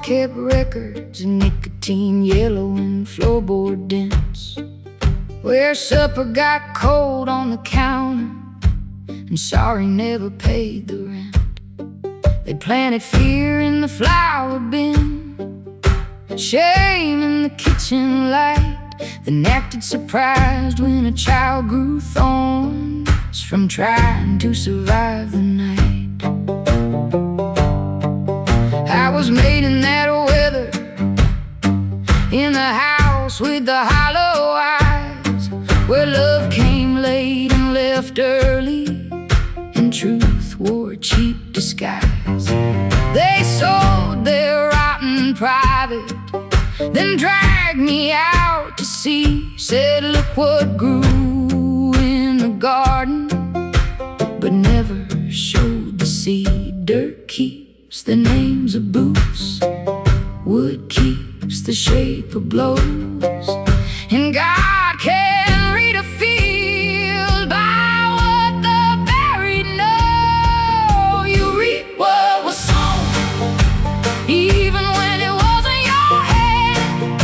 kept records of nicotine yellow in floorboard dents, where supper got cold on the counter and sorry never paid the rent. They planted fear in the flour bin, shame in the kitchen light, then acted surprised when a child grew thorns from trying to survive the night. I was made in that weather, in the house with the hollow eyes, where love came late and left early, and truth wore a cheap disguise. They sold their rotten private, then dragged me out to sea, said look what grew in the garden, but never showed the seed. Dirt keeps the names of boots, wood keeps the shape of blows, and God can read a field by what the buried know. You reap what was sown, even when it wasn't your hand.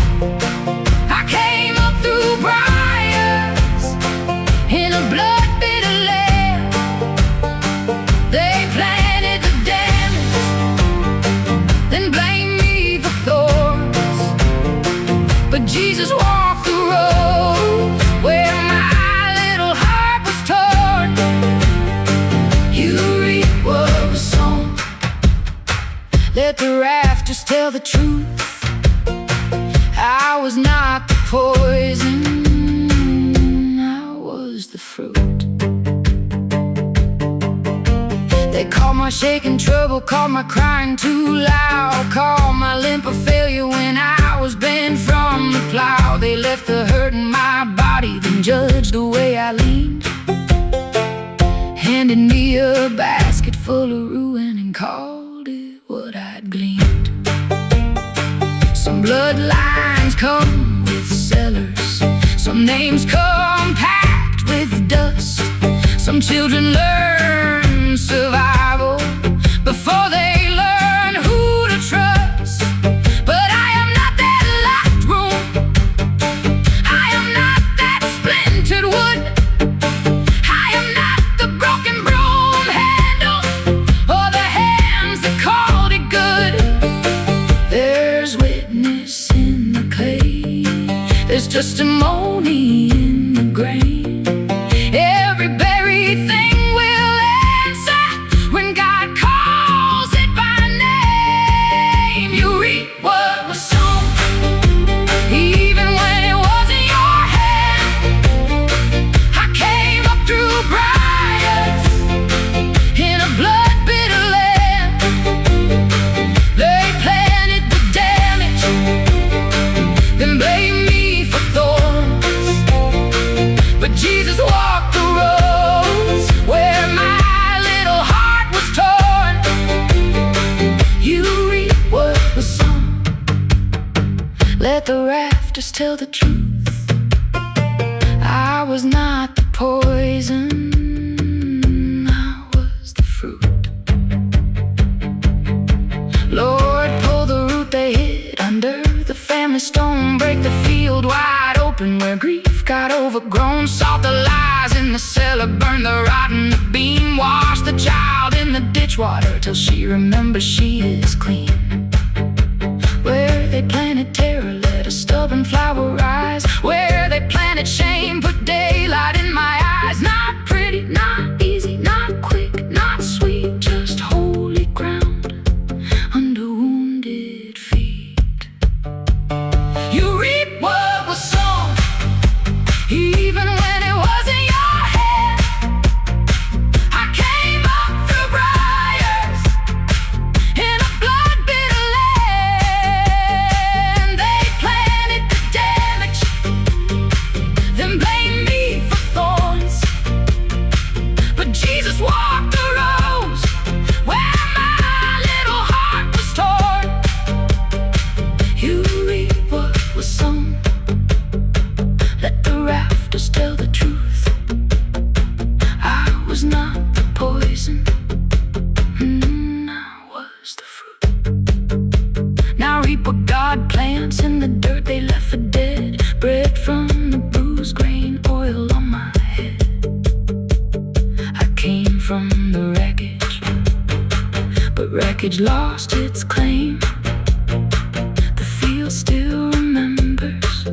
I came up through briars in a blood-bitter land. They planted the damage, then blamed me for thorns, but Jesus walked the road where my little heart was torn. You reap what was sown. Let the rafters tell the truth, I was not the poison, I was the fruit. They called my shaking trouble, called my crying too loud, called my limp a failure when I was bent from the plow. They left the hurt in my body, then judged the way I leaned, handed me a basket full of ruin and called it what I'd gleaned. Some bloodlines come with cellars, some names come packed with dust. Some children learn survival before they learn who to trust. But I am not that locked room, I am not that splintered wood, I am not the broken broom handle or the hands that called it good. There's witness in the clay, there's testimony in the grain. Every buried thing will answer when God calls it by name. You reap what was sown, even when it wasn't your hand. I came up through briars in a blood-bitter land. They planted the damage, then blamed me for thorns, but Jesus walked the roads where my little heart was torn. You reap what was sown. Let the rafters tell the truth, I was not the poison, I was the fruit. Lord, pull the root they hid under the family stone, break the field wide open where grief got overgrown. Salt the lies in the cellar, burn the rotten beam, wash the child in the ditch water till she remembers she is clean. Where they planted terror, let a stubborn flower rise. Where they planted shame, put daylight in my eyes. Not pretty, not easy, not quick, not sweet, just holy ground under wounded feet. You reap what was sown, even when it wasn't your hand. I came up through briars in a blood-bitter land. They planted the damage, then blamed me for wreckage lost its claim. The field still remembers,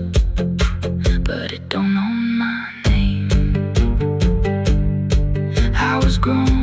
but it don't know my name. I was growing